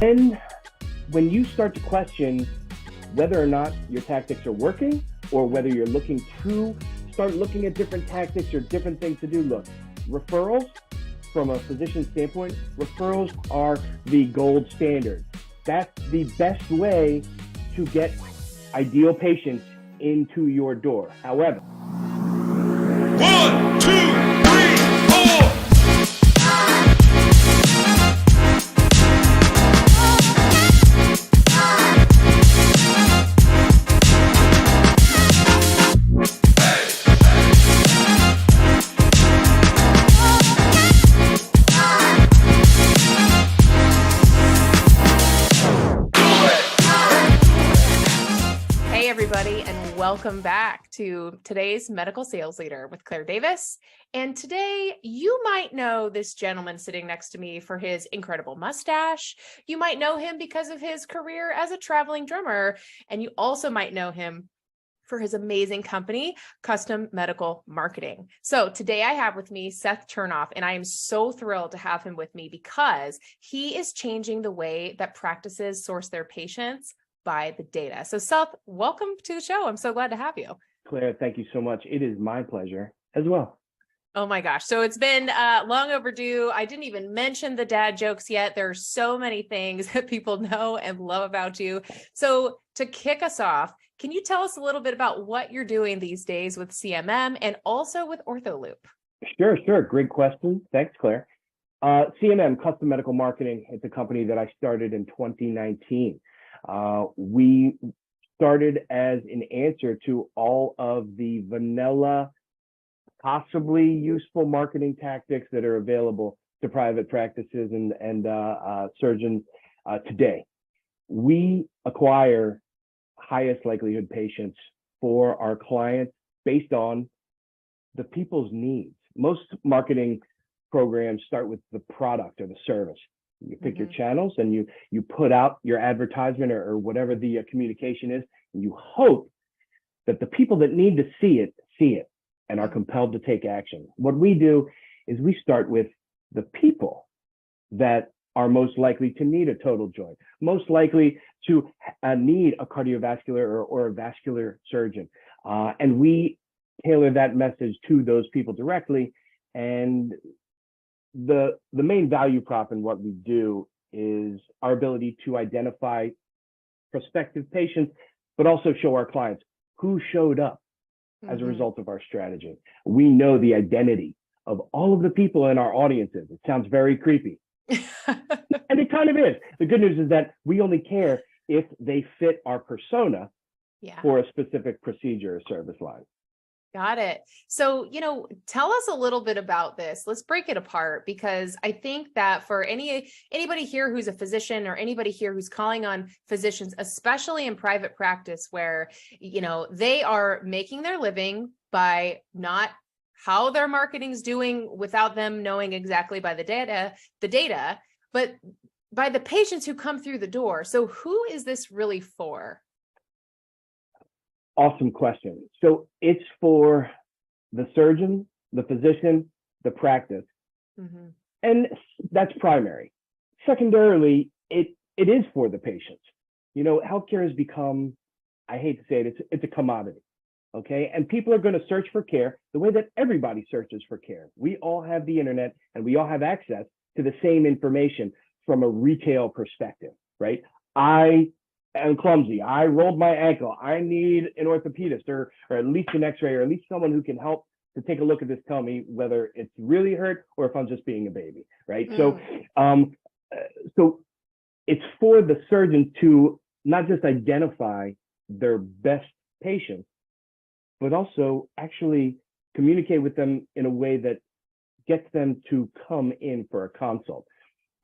when you start to question whether or not your tactics are working, or whether you're looking to start looking at different tactics or different things to do, look, referrals, from a physician standpoint, referrals are the gold standard. That's the best way to get ideal patients into your door. However, 1, 2, 3, 4. Everybody, and welcome back to today's Medical Sales Leader with Claire Davis. And today you might know this gentleman sitting next to me for his incredible mustache. You might know him because of his career as a traveling drummer, and you also might know him for his amazing company, Custom Medical Marketing. So today I have with me Seth Turnoff, and I am so thrilled to have him with me because he is changing the way that practices source their patients by the data. So Seth, welcome to the show. I'm so glad to have you. Claire, thank you so much. It is my pleasure as well. Oh my gosh. So it's been long overdue. I didn't even mention the dad jokes yet. There are so many things that people know and love about you. So to kick us off, can you tell us a little bit about what you're doing these days with CMM and also with OrthoLoop? Sure. Great question. Thanks, Claire. CMM, Custom Medical Marketing, it's a company that I started in 2019. We started as an answer to all of the vanilla, possibly useful marketing tactics that are available to private practices and surgeons today. We acquire highest likelihood patients for our clients based on the people's needs. Most marketing programs start with the product or the service. You pick your channels and you put out your advertisement or whatever the communication is, and you hope that the people that need to see it and are compelled to take action. What we do is we start with the people that are most likely to need a total joint, most likely to need a cardiovascular or a vascular surgeon. And we tailor that message to those people directly. And the main value prop in what we do is our ability to identify prospective patients, but also show our clients who showed up as a result of our strategy. We know the identity of all of the people in our audiences. It sounds very creepy. And it kind of is. The good news is that we only care if they fit our persona for a specific procedure or service line. Got it. So, tell us a little bit about this. Let's break it apart, because I think that for anybody here who's a physician or anybody here who's calling on physicians, especially in private practice where, they are making their living by not how their marketing's doing without them knowing exactly by the data, but by the patients who come through the door. So who is this really for? Awesome question. So it's for the surgeon, the physician, the practice, and that's primary. Secondarily, it is for the patients. Healthcare has become, I hate to say it, it's a commodity, okay? And people are going to search for care the way that everybody searches for care. We all have the internet and we all have access to the same information from a retail perspective, right? I'm clumsy. I rolled my ankle. I need an orthopedist or at least an x-ray or at least someone who can help to take a look at this, tell me whether it's really hurt or if I'm just being a baby, right? So it's for the surgeon to not just identify their best patients, but also actually communicate with them in a way that gets them to come in for a consult.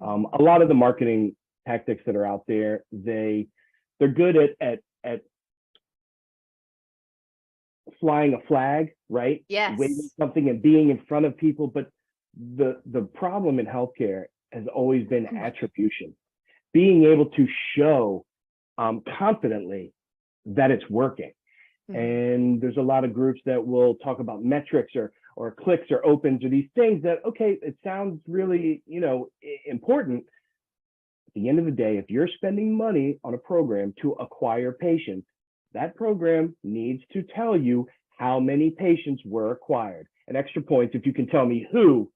A lot of the marketing tactics that are out there, they're good at flying a flag, right? Yes. Waving something and being in front of people. But the problem in healthcare has always been attribution. Being able to show confidently that it's working. And there's a lot of groups that will talk about metrics or clicks or opens or these things that, okay, it sounds really, important. the end of the day, if you're spending money on a program to acquire patients, that program needs to tell you how many patients were acquired. And extra points if you can tell me who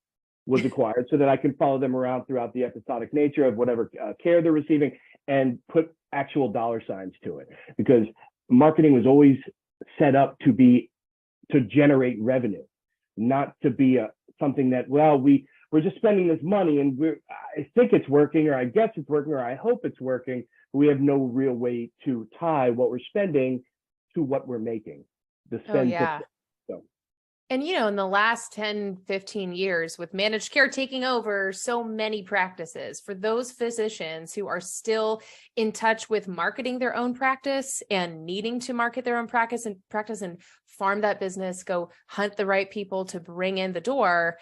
was acquired so that I can follow them around throughout the episodic nature of whatever care they're receiving and put actual dollar signs to it. Because marketing was always set up to generate revenue, not to be something that, well, we're just spending this money and I think it's working, or I guess it's working, or I hope it's working. We have no real way to tie what we're spending to what we're making. The spend. Oh, yeah. So. And, in the last 10, 15 years with managed care taking over so many practices, for those physicians who are still in touch with marketing their own practice and needing to market their own practice and farm that business, go hunt the right people to bring in the door,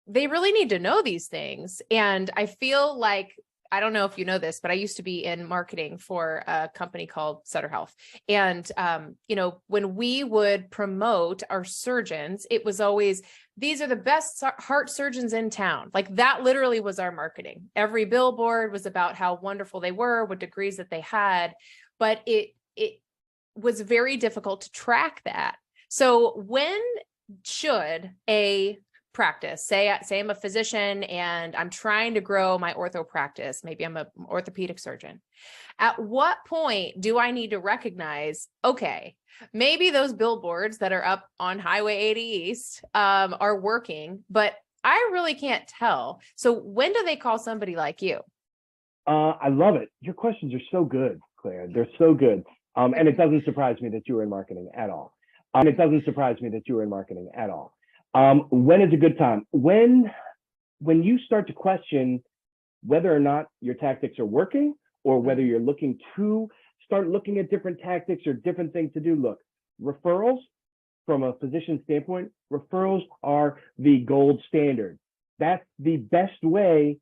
they really need to know these things. And I feel like, I don't know if you know this, but I used to be in marketing for a company called Sutter Health. And, when we would promote our surgeons, it was always, these are the best heart surgeons in town. Like that literally was our marketing. Every billboard was about how wonderful they were, what degrees that they had, but it was very difficult to track that. So when should a practice, say I'm a physician and I'm trying to grow my ortho practice, maybe I'm an orthopedic surgeon, at what point do I need to recognize, okay, maybe those billboards that are up on Highway 80 East are working, but I really can't tell. So when do they call somebody like you? I love it. Your questions are so good, Claire. They're so good. And it doesn't surprise me that you were in marketing at all. When is a good time? When you start to question whether or not your tactics are working, or whether you're looking to start looking at different tactics or different things to do. Look, referrals, from a physician standpoint, referrals are the gold standard. That's the best way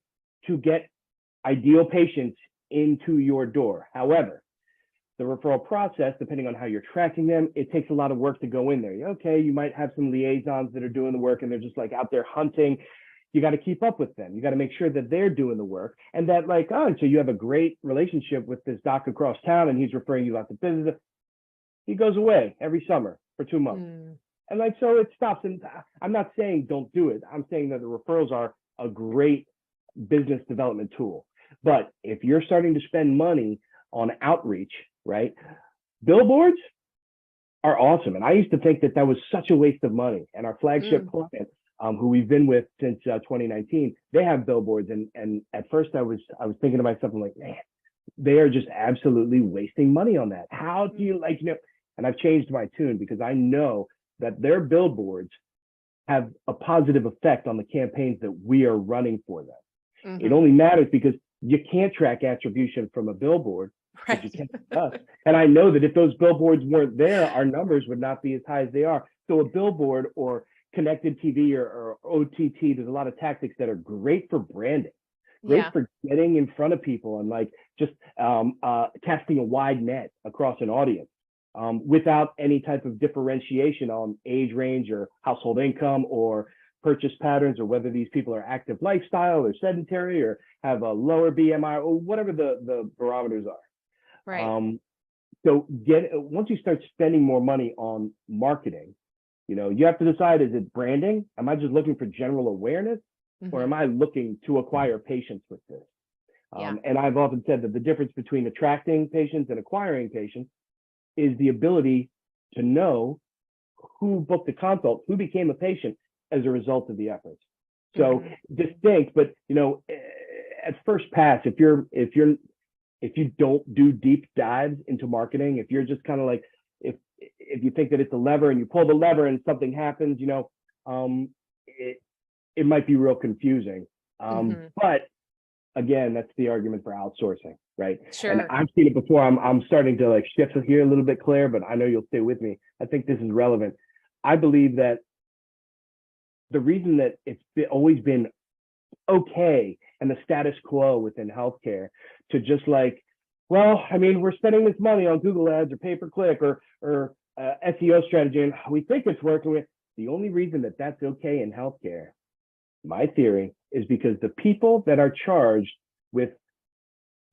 to get ideal patients into your door. However, the referral process, depending on how you're tracking them, it takes a lot of work to go in there. Okay, you might have some liaisons that are doing the work and they're just like out there hunting. You got to keep up with them. You got to make sure that they're doing the work, and that so you have a great relationship with this doc across town and he's referring you out to business. He goes away every summer for 2 months. And so it stops. And I'm not saying don't do it. I'm saying that the referrals are a great business development tool. But if you're starting to spend money on outreach, right? Billboards are awesome. And I used to think that was such a waste of money. And our flagship client, who we've been with since 2019, they have billboards. And at first I was thinking to myself, I'm like, man, they are just absolutely wasting money on that. How do you and I've changed my tune, because I know that their billboards have a positive effect on the campaigns that we are running for them. It only matters because you can't track attribution from a billboard. Right. You can't us. And I know that if those billboards weren't there, our numbers would not be as high as they are. So a billboard or connected TV or OTT, there's a lot of tactics that are great for branding, great for getting in front of people and just casting a wide net across an audience without any type of differentiation on age range or household income or purchase patterns, or whether these people are active lifestyle or sedentary or have a lower BMI or whatever the barometers are. Right. So once you start spending more money on marketing, you have to decide, is it branding? Am I just looking for general awareness, or am I looking to acquire patients with this? And I've often said that the difference between attracting patients and acquiring patients is the ability to know who booked a consult, who became a patient as a result of the efforts. So distinct, but at first pass, if you don't do deep dives into marketing, if you're just kind of if you think that it's a lever and you pull the lever and something happens, it might be real confusing. But again, that's the argument for outsourcing, right? Sure. And I've seen it before. I'm starting to shift here a little bit, Claire, but I know you'll stay with me. I think this is relevant. I believe that the reason that it's always been okay and the status quo within healthcare to just we're spending this money on Google ads or pay-per-click or SEO strategy, and we think it's working. The only reason that that's okay in healthcare, my theory, is because the people that are charged with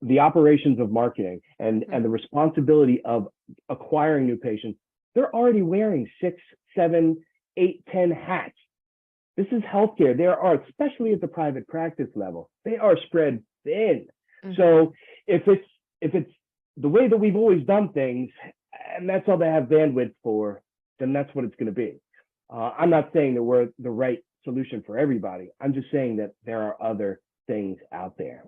the operations of marketing and the responsibility of acquiring new patients, they're already wearing 6, 7, 8, 10 hats. This is healthcare. There are, especially at the private practice level, they are spread thin. So if it's the way that we've always done things, and that's all they have bandwidth for, then that's what it's going to be. I'm not saying that we're the right solution for everybody. I'm just saying that there are other things out there.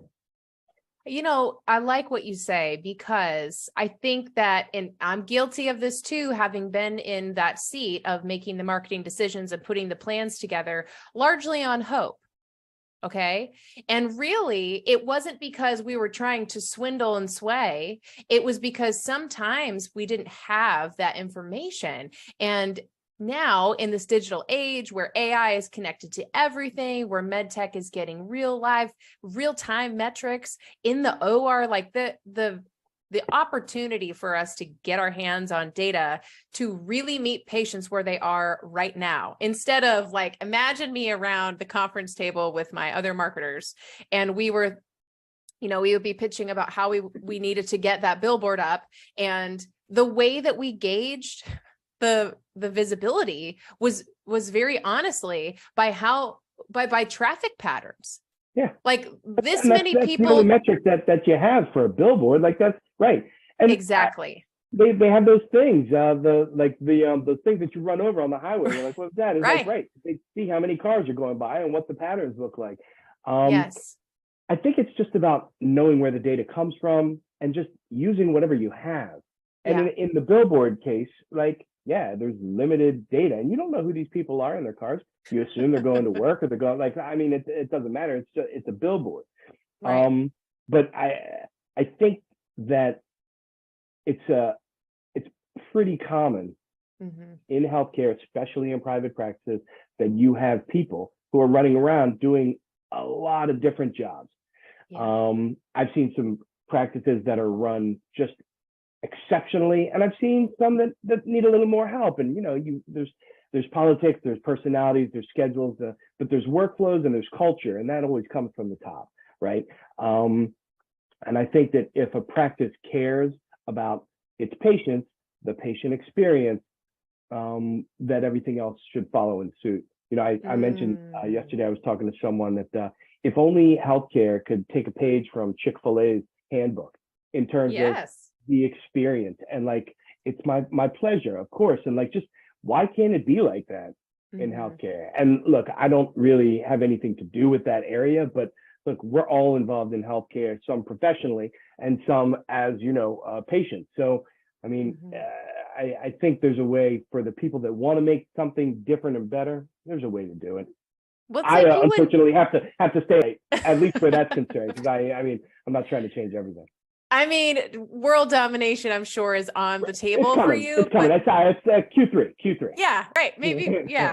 You know, I like what you say, because I think that, and I'm guilty of this too, having been in that seat of making the marketing decisions and putting the plans together largely on hope. Okay. And really, it wasn't because we were trying to swindle and sway. It was because sometimes we didn't have that information. And now in this digital age where AI is connected to everything, where medtech is getting real-time metrics in the OR, like the opportunity for us to get our hands on data to really meet patients where they are right now, instead of like, imagine me around the conference table with my other marketers, and we would be pitching about how we needed to get that billboard up, and the way that we gauged the visibility was very honestly by traffic patterns. Yeah. Like this many people. The metric that you have for a billboard, like that's right. And exactly. They have those things, those things that you run over on the highway. You're like, what's that? It's right. Like, right. They see how many cars are going by and what the patterns look like. Yes. I think it's just about knowing where the data comes from and just using whatever you have. And in the billboard case, like, yeah, there's limited data, and you don't know who these people are in their cars. You assume they're going to work, or they're going, like, I mean, it doesn't matter. It's a billboard. Right. But I think that it's pretty common in healthcare, especially in private practices, that you have people who are running around doing a lot of different jobs. Yeah. I've seen some practices that are run just exceptionally, and I've seen some that need a little more help. And there's politics, there's personalities, there's schedules, but there's workflows and there's culture, and that always comes from the top, right? And I think that if a practice cares about its patients, the patient experience, that everything else should follow in suit. I mentioned yesterday, I was talking to someone that if only healthcare could take a page from Chick-fil-A's handbook in terms of the experience, and like, it's my pleasure, of course, and like, just why can't it be like that in healthcare? And look, I don't really have anything to do with that area, but look, we're all involved in healthcare, some professionally and some as patients. So I mean, I think there's a way for the people that want to make something different and better. There's a way to do it. I unfortunately have to stay, at least where that's concerned, because I mean, I'm not trying to change everything. I mean, world domination, I'm sure, is on the table for you. It's coming. It's Q3. Yeah, right. Maybe,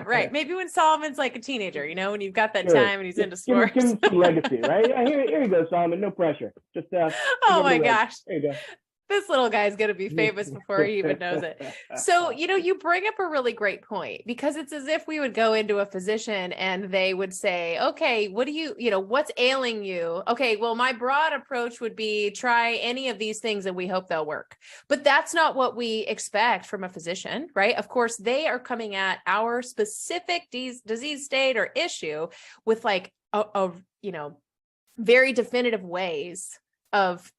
right. Maybe when Solomon's like a teenager, when you've got that time and he's into sports. Give him some legacy, right? Yeah, here you go, Solomon. No pressure. Just oh my gosh. There you go. This little guy's going to be famous before he even knows it. So, you bring up a really great point, because it's as if we would go into a physician and they would say, okay, what do what's ailing you? Okay, well, my broad approach would be try any of these things and we hope they'll work. But that's not what we expect from a physician, right? Of course, they are coming at our specific disease state or issue with like a very definitive ways of,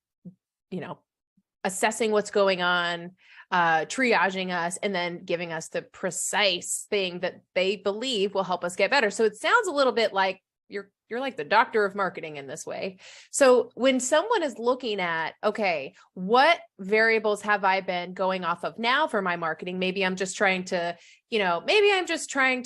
assessing what's going on, triaging us, and then giving us the precise thing that they believe will help us get better. So it sounds a little bit like you're like the doctor of marketing in this way. So when someone is looking at, okay, what variables have I been going off of now for my marketing? Maybe I'm just trying to,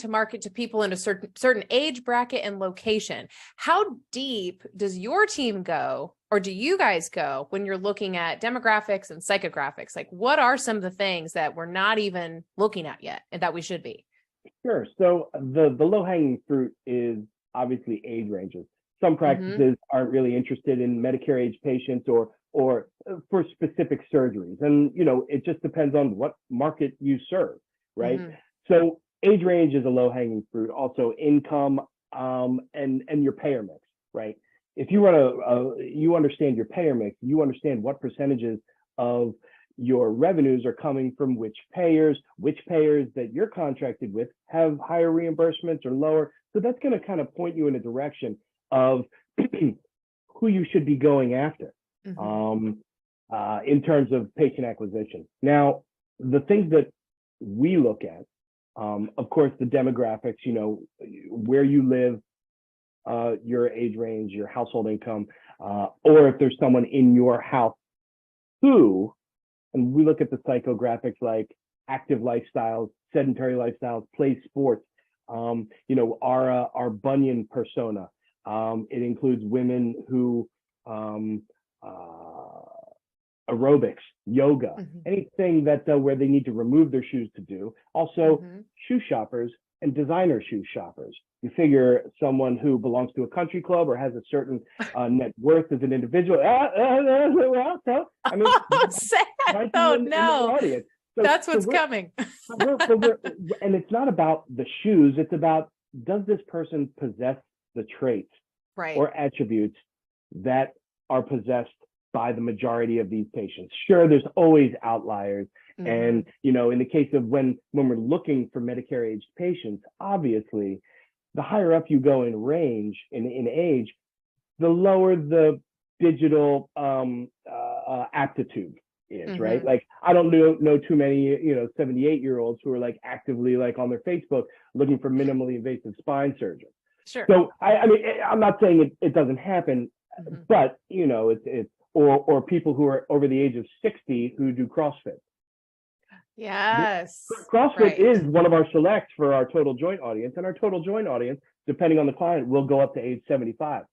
market to people in a certain age bracket and location. How deep does your team go, or do you guys go, when you're looking at demographics and psychographics? Like, what are some of the things that we're not even looking at yet and that we should be? Sure. So the low-hanging fruit is obviously age ranges. Some practices aren't really interested in Medicare age patients or for specific surgeries. And, it just depends on what market you serve, right? So age range is a low-hanging fruit. Also income and your payer mix, right? if you you understand your payer mix, you understand what percentages of your revenues are coming from which payers that you're contracted with have higher reimbursements or lower. So that's going to kind of point you in a direction of who you should be going after in terms of patient acquisition. Now, the things that we look at, of course, the demographics, where you live, your age range, your household income, or if there's someone in your house who, and we look at the psychographics like active lifestyles, sedentary lifestyles, play sports, our Bunyan persona. It includes women who aerobics, yoga, anything that where they need to remove their shoes to do. Also, shoe shoppers and designer shoe shoppers. You figure someone who belongs to a country club or has a certain net worth as an individual. I mean, Sad. Oh no, that's what's coming. And it's not about the shoes. It's about, does this person possess the traits or attributes that are possessed by the majority of these patients? Sure, there's always outliers. And, in the case of when we're looking for Medicare aged patients, obviously, the higher up you go in range, in age, the lower the digital aptitude is, right? Like, I don't know too many, 78-year-olds who are like actively like on their Facebook looking for minimally invasive spine surgery. Sure. So I mean, I'm not saying it doesn't happen, but it's or people who are over the age of 60 who do CrossFit. Yes. CrossFit is one of our selects for our total joint audience, and our total joint audience, depending on the client, will go up to age 75.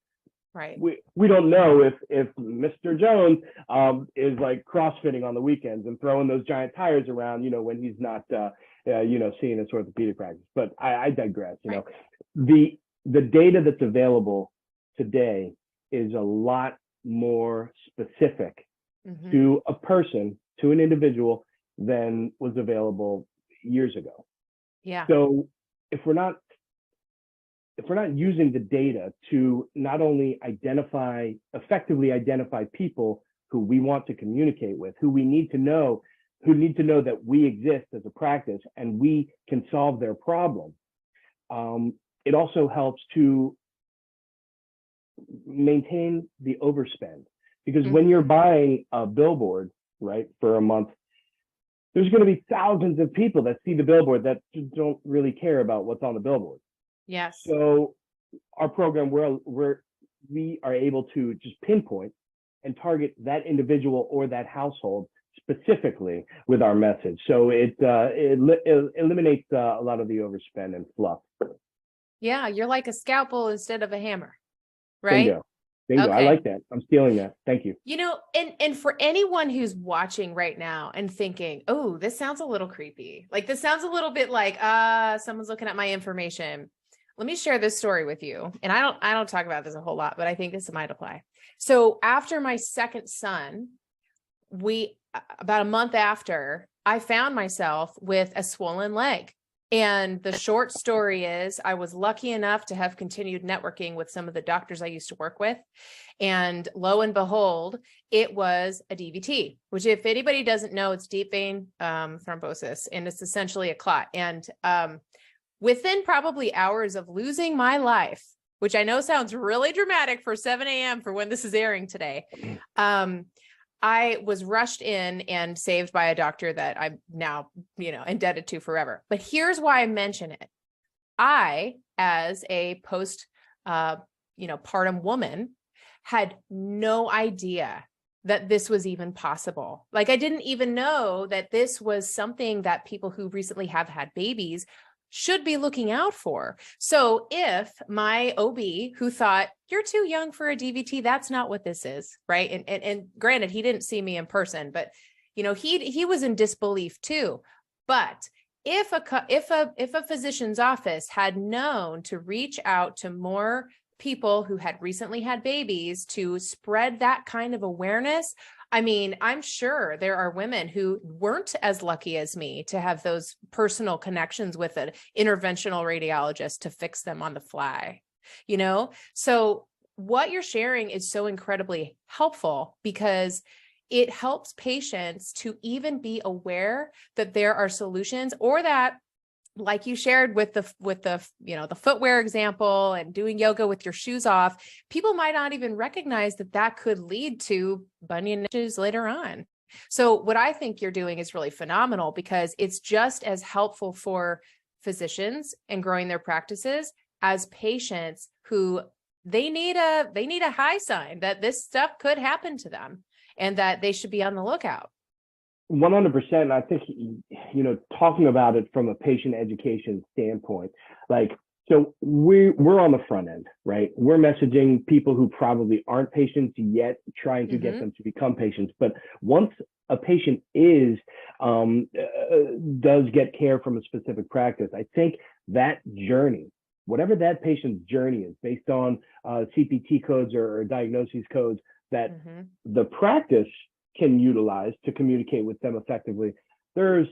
Right. We don't know if Mr. Jones is like CrossFitting on the weekends and throwing those giant tires around, when he's not, seeing his orthopedic practice. But I digress. The data that's available today is a lot more specific to a person, to an individual, than was available years ago. Yeah. So if we're not using the data to not only effectively identify people who we want to communicate with, who need to know that we exist as a practice and we can solve their problem, it also helps to maintain the overspend. Because when you're buying a billboard, right, for a month, there's going to be thousands of people that see the billboard that don't really care about what's on the billboard. Yes. So our program, we are able to just pinpoint and target that individual or that household specifically with our message. So it eliminates a lot of the overspend and fluff. Yeah, you're like a scalpel instead of a hammer, right? Bingo. Okay. I like that. I'm stealing that. Thank you. And for anyone who's watching right now and thinking, oh, this sounds a little creepy. Like, this sounds a little bit like, someone's looking at my information. Let me share this story with you. And I don't talk about this a whole lot, but I think this might apply. So after my second son, about a month after, I found myself with a swollen leg. And the short story is, I was lucky enough to have continued networking with some of the doctors I used to work with. And lo and behold, it was a DVT, which, if anybody doesn't know, it's deep vein thrombosis, and it's essentially a clot. And within probably hours of losing my life, which I know sounds really dramatic for 7 a.m. for when this is airing today, I was rushed in and saved by a doctor that I'm now, indebted to forever. But here's why I mention it. I, as a partum woman, had no idea that this was even possible. Like, I didn't even know that this was something that people who recently have had babies should be looking out for. So if my OB, who thought, you're too young for a DVT, that's not what this is, right? And granted, he didn't see me in person, but he was in disbelief too. But if a physician's office had known to reach out to more people who had recently had babies to spread that kind of awareness, I mean, I'm sure there are women who weren't as lucky as me to have those personal connections with an interventional radiologist to fix them on the fly, So what you're sharing is so incredibly helpful because it helps patients to even be aware that there are solutions, or that, like you shared with the the footwear example and doing yoga with your shoes off, people might not even recognize that that could lead to bunion issues later on. So what I think you're doing is really phenomenal, because it's just as helpful for physicians and growing their practices as patients who they need a high sign that this stuff could happen to them and that they should be on the lookout. 100%. I think, talking about it from a patient education standpoint, so we're on the front end, right? We're messaging people who probably aren't patients yet, trying to get them to become patients. But once a patient does get care from a specific practice, I think that journey, whatever that patient's journey is, based on CPT codes or diagnosis codes that the practice can utilize to communicate with them effectively, there's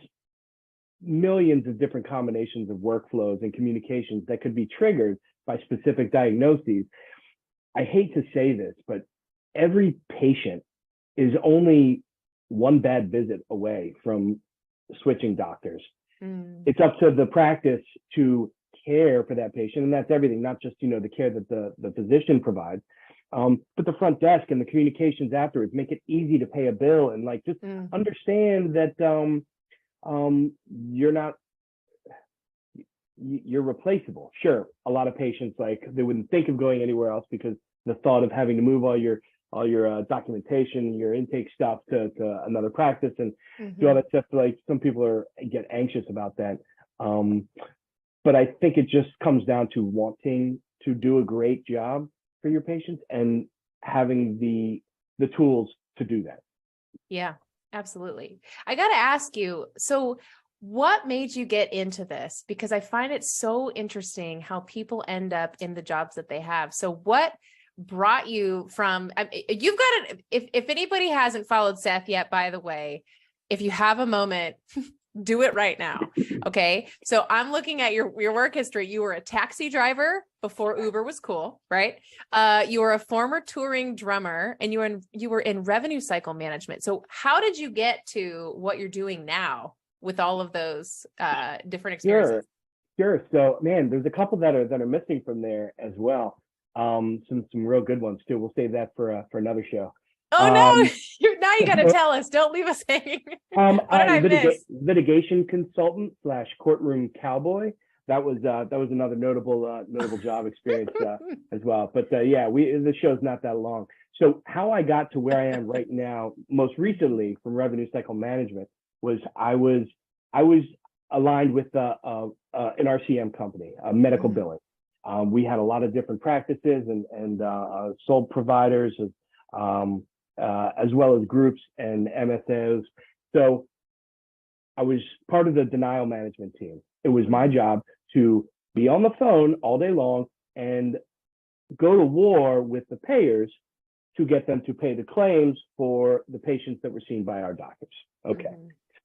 millions of different combinations of workflows and communications that could be triggered by specific diagnoses. I hate to say this, but every patient is only one bad visit away from switching doctors. It's up to the practice to care for that patient, and that's everything, not just the care that the physician provides, but the front desk and the communications afterwards. Make it easy to pay a bill, and just understand that you're replaceable. Sure, a lot of patients, they wouldn't think of going anywhere else because the thought of having to move all your documentation, your intake stuff to another practice and do all that stuff. Some people get anxious about that. But I think it just comes down to wanting to do a great job for your patients and having the tools to do that. Yeah, absolutely. I got to ask you, so what made you get into this? Because I find it so interesting how people end up in the jobs that they have. So what brought you from, you've got it. If anybody hasn't followed Seth yet, by the way, if you have a moment, do it right now. Okay. So I'm looking at your work history. You were a taxi driver before Uber was cool, right? You were a former touring drummer, and you were in revenue cycle management. So how did you get to what you're doing now with all of those different experiences? Sure. So man, there's a couple that are missing from there as well. Some real good ones too. We'll save that for another show. Oh no! Now you got to tell us. Don't leave us hanging. What did I miss? Litigation consultant / courtroom cowboy. That was another notable job experience as well. But the show's not that long. So how I got to where I am right now, most recently from revenue cycle management, was I was aligned with an RCM company, medical billing. We had a lot of different practices and sole providers as well as groups and MSOs. So I was part of the denial management team. It was my job to be on the phone all day long and go to war with the payers to get them to pay the claims for the patients that were seen by our doctors. Okay.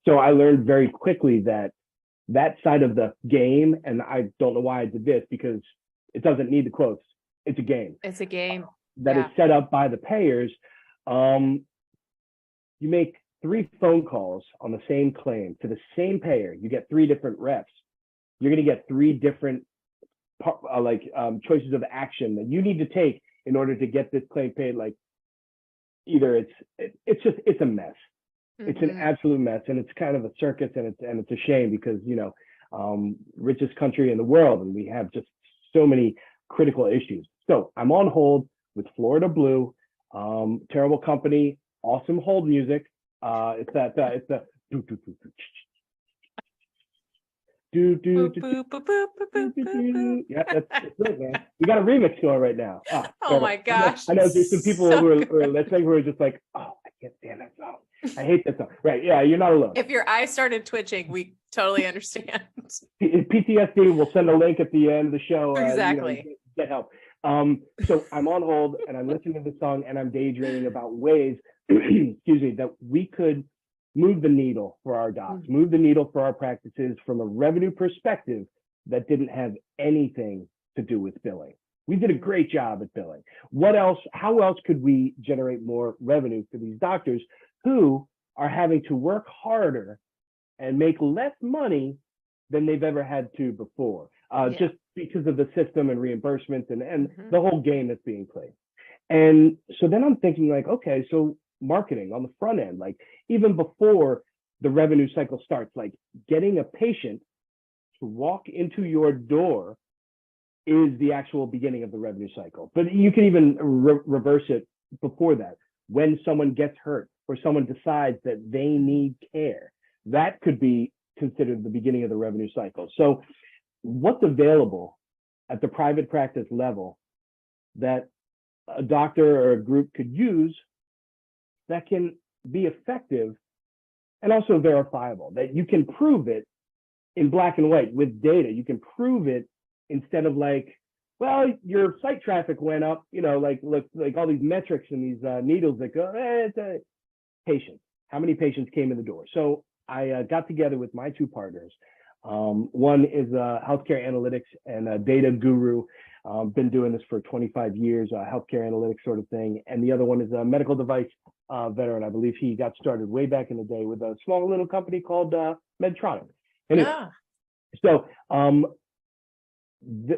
So I learned very quickly that side of the game, and I don't know why I did this, because it doesn't need the quotes. It's a game. It's a game that is set up by the payers. You make 3 phone calls on the same claim to the same payer. You get 3 different reps. You're going to get 3 different choices of action that you need to take in order to get this claim paid. Either it's a mess. It's an absolute mess, and it's kind of a circus, and it's a shame because richest country in the world, and we have just so many critical issues. So I'm on hold with Florida Blue, terrible company, awesome hold music. It's the yeah, that's it, man. We got a remix going right now. Oh my gosh! I know there's some people who are listening who are just like, oh, I can't stand that song. I hate that song. Right? Yeah, you're not alone. If your eyes started twitching, we totally understand. PTSD. We'll send a link at the end of the show. Exactly. Get help. So I'm on hold and I'm listening to the song and I'm daydreaming about ways, that we could move the needle for our docs, move the needle for our practices from a revenue perspective that didn't have anything to do with billing. We did a great job at billing. What else? How else could we generate more revenue for these doctors who are having to work harder and make less money than they've ever had to before, just because of the system and reimbursements and the whole game that's being played. And so then I'm thinking like, okay, so marketing on the front end, like even before the revenue cycle starts, like getting a patient to walk into your door is the actual beginning of the revenue cycle. But you can even reverse it before that. When someone gets hurt or someone decides that they need care, that could be considered the beginning of the revenue cycle. So what's available at the private practice level that a doctor or a group could use that can be effective and also verifiable, that you can prove it in black and white with data. You can prove it instead of like, well, your site traffic went up, you know, like all these metrics and these needles that go, it's a patient. How many patients came in the door? So I got together with my two partners. One is a healthcare analytics and a data guru. Been doing this for 25 years, healthcare analytics sort of thing. And the other one is a medical device veteran. I believe he got started way back in the day with a small little company called Medtronic. Anyway, so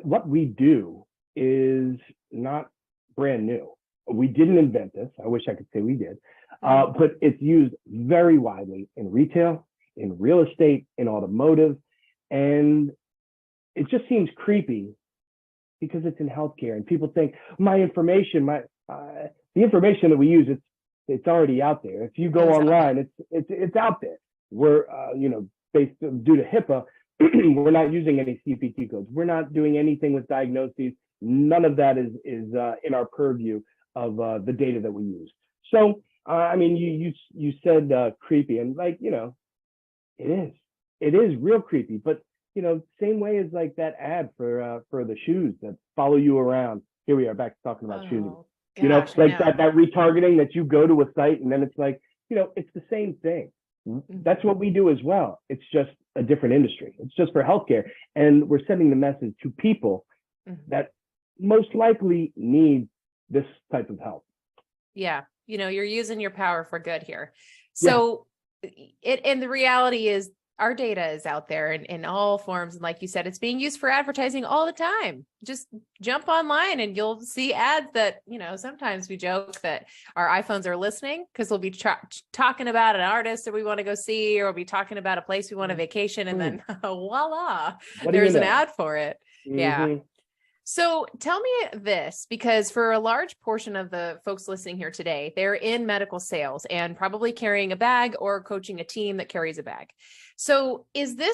what we do is not brand new. We didn't invent this. I wish I could say we did, but it's used very widely in retail, in real estate, in automotive, and it just seems creepy because it's in healthcare, and people think my information, the information that we use, it's already out there. If you go online, it's out there. We're based due to HIPAA, we're not using any CPT codes. We're not doing anything with diagnoses. None of that is in our purview of the data that we use. So I mean, you said creepy, and like, you know, it is real creepy. But you know, same way as like that ad for the shoes that follow you around. Here we are back to talking about shoes. Gosh, you know, like that retargeting that you go to a site and then it's like, you know, it's the same thing. That's what we do as well. It's just a different industry. It's just for healthcare, and we're sending the message to people that most likely need this type of help. Yeah, you know, you're using your power for good here. So and the reality is our data is out there in all forms. And like you said, it's being used for advertising all the time. Just jump online and you'll see ads that, you know, sometimes we joke that our iPhones are listening because we'll be talking about an artist that we want to go see, or we'll be talking about a place we want to vacation. And then voila, there's an ad for it. Yeah. So tell me this, because for a large portion of the folks listening here today, they're in medical sales and probably carrying a bag or coaching a team that carries a bag. So is there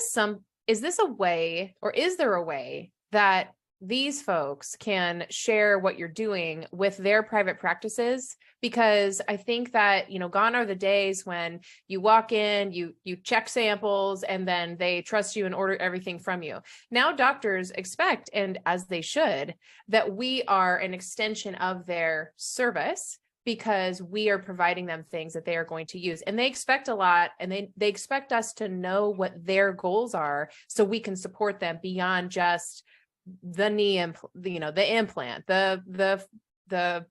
a way that these folks can share what you're doing with their private practices? Because I think that, you know, gone are the days when you walk in, you check samples, and then they trust you and order everything from you. Now doctors expect, and as they should, that we are an extension of their service, because we are providing them things that they are going to use. And they expect a lot, and they expect us to know what their goals are so we can support them beyond just the knee, the implant, the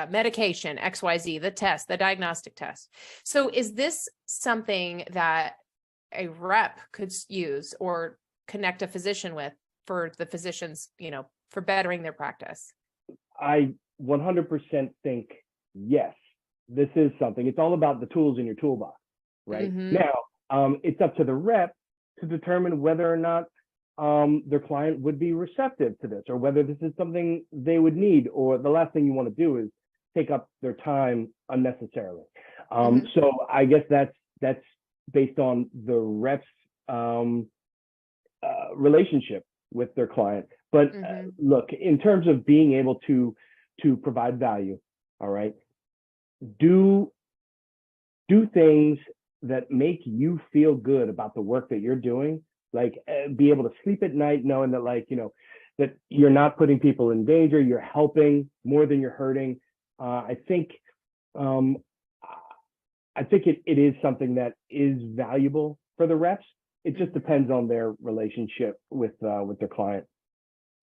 medication, XYZ, the test, the diagnostic test. So is this something that a rep could use or connect a physician with for the physicians, you know, for bettering their practice? I 100% think yes, this is something. It's all about the tools in your toolbox, right? Now, it's up to the rep to determine whether or not their client would be receptive to this, or whether this is something they would need, or the last thing you want to do is take up their time unnecessarily. So I guess that's based on the rep's relationship with their client. But look, in terms of being able to provide value, all right, do things that make you feel good about the work that you're doing. Like be able to sleep at night knowing that, like, you know, that you're not putting people in danger, you're helping more than you're hurting. I think it is something that is valuable for the reps. It just depends on their relationship with their client.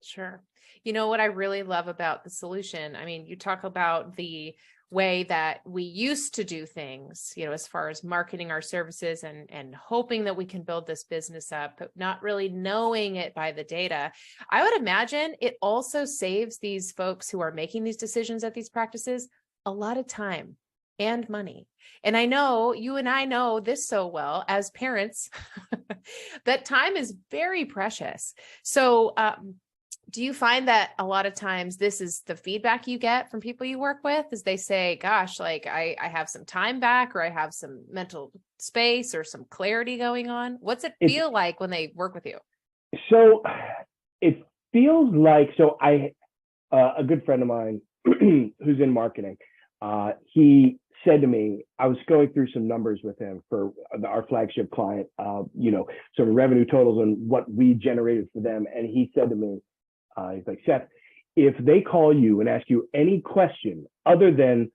Sure. You know what I really love about the solution? I mean, you talk about the way that we used to do things, as far as marketing our services and hoping that we can build this business up, but not really knowing it by the data. I would imagine it also saves these folks who are making these decisions at these practices a lot of time and money. And I know you and I know this so well as parents that time is very precious. So, do you find that a lot of times this is the feedback you get from people you work with, is they say, gosh, like I have some time back, or I have some mental space or some clarity going on? What's it feel like when they work with you? So it feels like, a good friend of mine who's in marketing, he said to me, I was going through some numbers with him for our flagship client, sort of revenue totals and what we generated for them. And he said to me, he's like, Seth, if they call you and ask you any question other than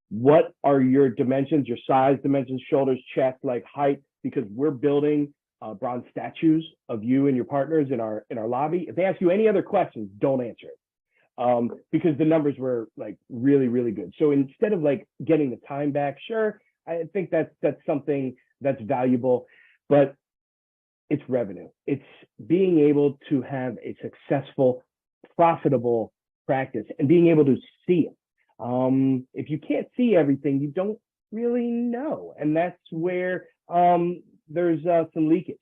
what are your dimensions, your size, dimensions, shoulders, chest, like height, because we're building bronze statues of you and your partners in our lobby. If they ask you any other questions, don't answer it, because the numbers were like really, really good. So instead of like getting the time back, sure, I think that's something that's valuable, but it's revenue. It's being able to have a successful, profitable practice and being able to see it. If you can't see everything, you don't really know. And that's where there's some leakage.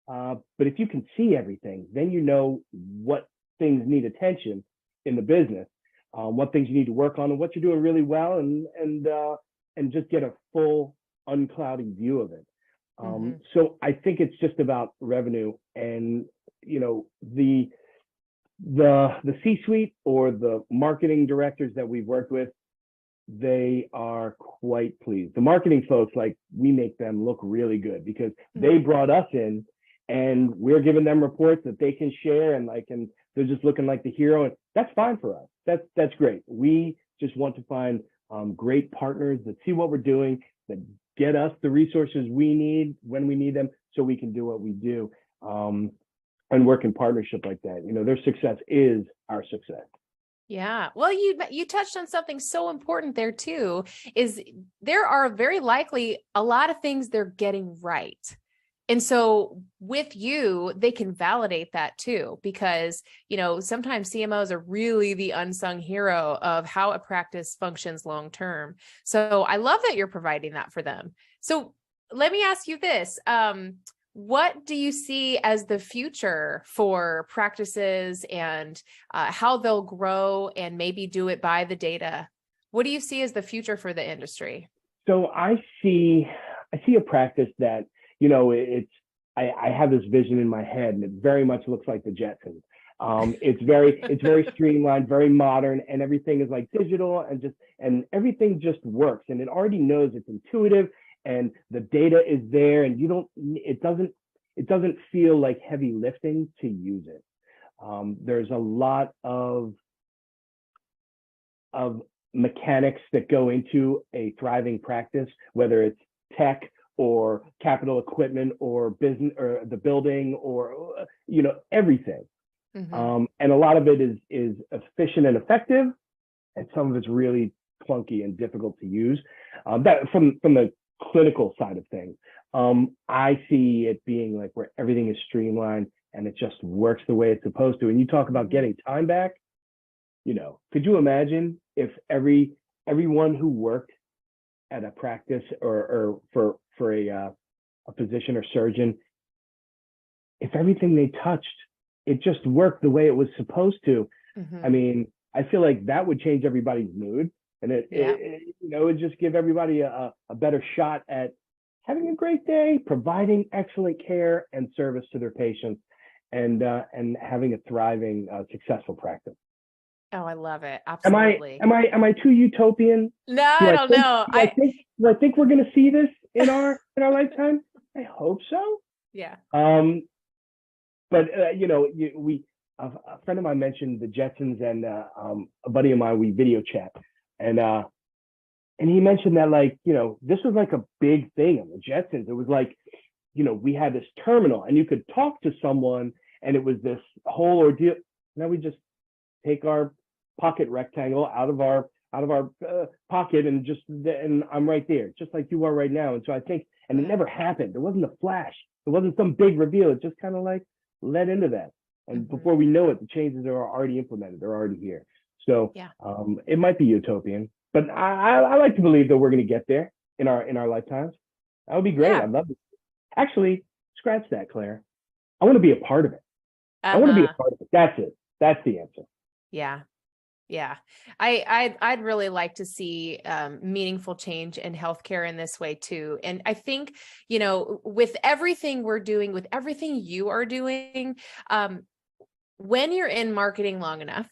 But if you can see everything, then you know what things need attention in the business, what things you need to work on, and what you're doing really well, and just get a full unclouded view of it. So I think it's just about revenue, and the C-suite or the marketing directors that we've worked with, they are quite pleased. The marketing folks, like, we make them look really good because they brought us in and we're giving them reports that they can share, and they're just looking like the hero, and that's fine for us. That's great. We just want to find great partners that see what we're doing, that get us the resources we need when we need them, so we can do what we do, and work in partnership like that. Their success is our success. Yeah. Well, you touched on something so important there too, is there are very likely a lot of things they're getting right. And so with you, they can validate that too, because, sometimes CMOs are really the unsung hero of how a practice functions long-term. So I love that you're providing that for them. So let me ask you this. What do you see as the future for practices and how they'll grow and maybe do it by the data? What do you see as the future for the industry? So I see a practice that, I have this vision in my head, and it very much looks like the Jetsons. It's very streamlined, very modern, and everything is like digital, and everything just works, and it already knows, it's intuitive, and the data is there, and it doesn't feel like heavy lifting to use it. There's a lot of mechanics that go into a thriving practice, whether it's tech or capital equipment or business or the building or everything. And a lot of it is efficient and effective, and some of it's really clunky and difficult to use. That from the clinical side of things, I see it being like where everything is streamlined and it just works the way it's supposed to. And you talk about getting time back. Could you imagine if everyone who worked at a practice or for a physician or surgeon, if everything they touched, it just worked the way it was supposed to? I mean, I feel like that would change everybody's mood, and it would just give everybody a better shot at having a great day, providing excellent care and service to their patients, and having a thriving, successful practice. Oh, I love it. Absolutely. Am I too utopian? No, I don't know. Do I think we're going to see this in our lifetime? I hope so. Yeah. But a friend of mine mentioned the Jetsons, and a buddy of mine, we video chat, and he mentioned that this was like a big thing on the Jetsons. It was like, we had this terminal and you could talk to someone, and it was this whole ordeal. Now we just take our pocket rectangle out of our pocket and I'm right there, just like you are right now. And so I think, and it never happened. It wasn't a flash. It wasn't some big reveal. It just kind of like led into that. And before we know it, the changes are already implemented. They're already here. So it might be utopian, but I like to believe that we're going to get there in our lifetimes. That would be great. I'd love to. Actually, scratch that, Claire. I want to be a part of it. I want to be a part of it. That's it. That's the answer. Yeah. Yeah. I'd really like to see meaningful change in healthcare in this way too. And I think, with everything we're doing, with everything you are doing, when you're in marketing long enough,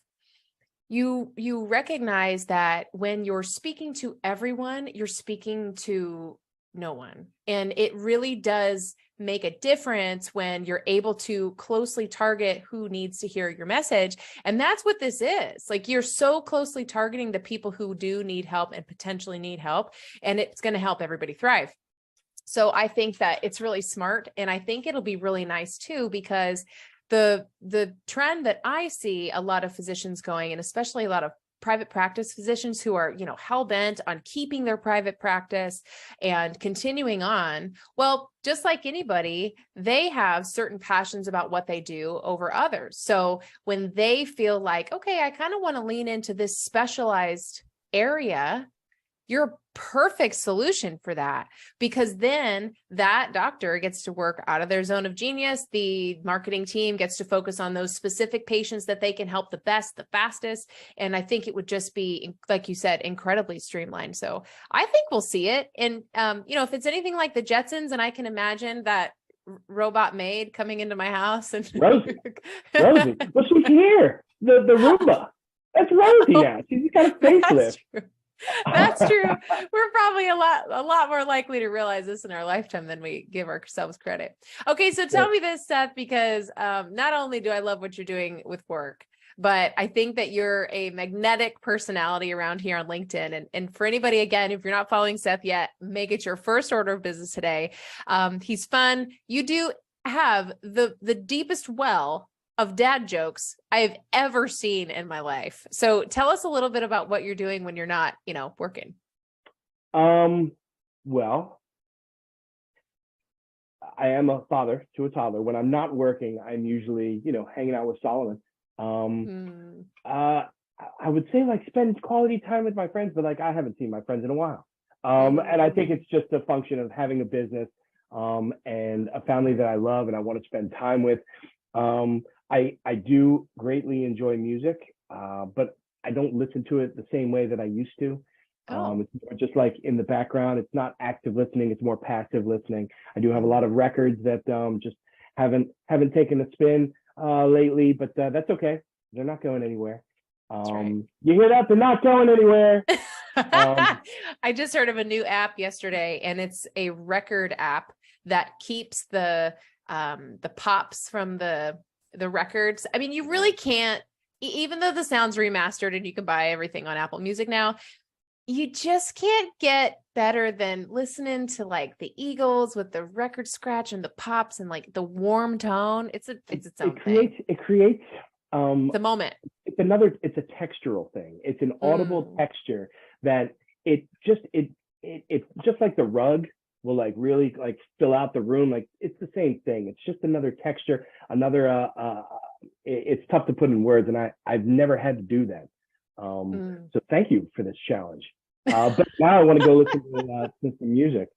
you recognize that when you're speaking to everyone, you're speaking to no one. And it really does make a difference when you're able to closely target who needs to hear your message. And that's what this is. Like, you're so closely targeting the people who do need help and potentially need help, and it's going to help everybody thrive. So I think that it's really smart. And I think it'll be really nice too, because the trend that I see a lot of physicians going, and especially a lot of private practice physicians who are, hell-bent on keeping their private practice and continuing on. Well, just like anybody, they have certain passions about what they do over others. So when they feel like, okay, I kind of want to lean into this specialized area, you're a perfect solution for that, because then that doctor gets to work out of their zone of genius. The marketing team gets to focus on those specific patients that they can help the best, the fastest. And I think it would just be, like you said, incredibly streamlined. So I think we'll see it. And, if it's anything like the Jetsons, and I can imagine that robot maid coming into my house and Rosie, well, she's here. The Roomba. That's Rosie now. She's got a facelift. That's true. We're probably a lot more likely to realize this in our lifetime than we give ourselves credit. Okay, so tell me this, Seth, because not only do I love what you're doing with work, but I think that you're a magnetic personality around here on LinkedIn. And for anybody, again, if you're not following Seth yet, make it your first order of business today. He's fun. You do have the deepest well of dad jokes I've ever seen in my life. So tell us a little bit about what you're doing when you're not, working. Well, I am a father to a toddler. When I'm not working, I'm usually, hanging out with Solomon. I would say spend quality time with my friends, but I haven't seen my friends in a while. And I think it's just a function of having a business and a family that I love and I want to spend time with. I do greatly enjoy music, but I don't listen to it the same way that I used to. It's more just in the background. It's not active listening. It's more passive listening. I do have a lot of records that just haven't taken a spin lately, but that's okay. They're not going anywhere. Right. You hear that? They're not going anywhere. I just heard of a new app yesterday, and it's a record app that keeps the pops from the records. I mean, you really can't, even though the sound's remastered and you can buy everything on Apple Music now, you just can't get better than listening to the Eagles with the record scratch and the pops and the warm tone. It's its own thing. It creates the moment. It's a textural thing. It's an audible texture that it's just like the rug will really fill out the room. It's the same thing. It's just another texture, another it's tough to put in words, and I've never had to do that. So thank you for this challenge. But now I want to go listen to some music.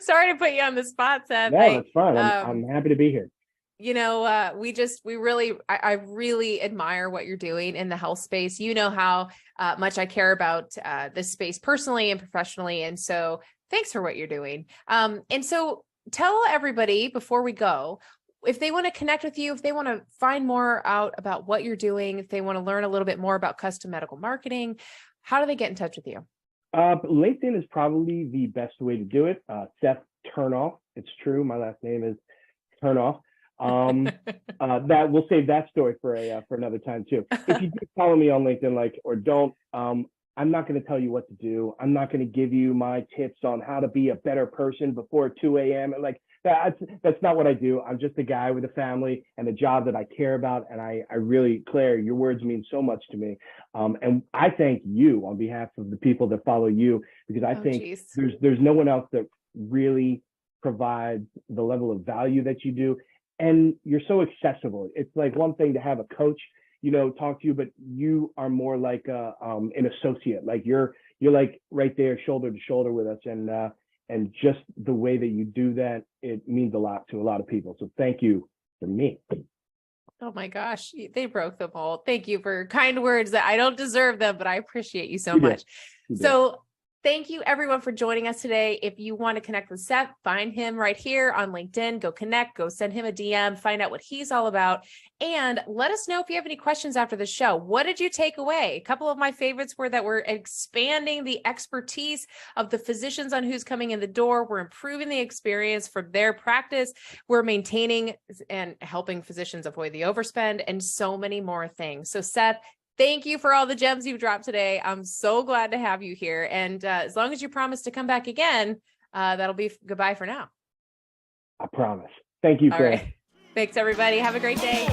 Sorry to put you on the spot, Seth. No, that's fine. I'm happy to be here. I really admire what you're doing in the health space. You know how much I care about this space personally and professionally. And so thanks for what you're doing. And so tell everybody before we go, if they want to connect with you, if they want to find more out about what you're doing, if they want to learn a little bit more about custom medical marketing, how do they get in touch with you? LinkedIn is probably the best way to do it. Seth Turnoff. It's true. My last name is Turnoff. That we'll save that story for another time too. If you do follow me on LinkedIn, or don't, I'm not going to tell you what to do. I'm not going to give you my tips on how to be a better person before 2 a.m. That's not what I do. I'm just a guy with a family and a job that I care about. And I really, Claire, your words mean so much to me. And I thank you on behalf of the people that follow you, because I think geez. there's no one else that really provides the level of value that you do. And you're so accessible. It's like one thing to have a coach, talk to you, but you are more like an associate. Like you're like right there, shoulder to shoulder with us. And just the way that you do that, it means a lot to a lot of people. So thank you for me. Oh my gosh, they broke the mold. Thank you for kind words that I don't deserve them, but I appreciate you so much. So thank you everyone for joining us today. If you want to connect with Seth, find him right here on LinkedIn, go connect, go send him a DM, find out what he's all about. And let us know if you have any questions after the show. What did you take away? A couple of my favorites were that we're expanding the expertise of the physicians on who's coming in the door. We're improving the experience for their practice. We're maintaining and helping physicians avoid the overspend and so many more things. So Seth, thank you for all the gems you've dropped today. I'm so glad to have you here. And as long as you promise to come back again, that'll be goodbye for now. I promise. Thank you, Claire. All right. Thanks, everybody. Have a great day.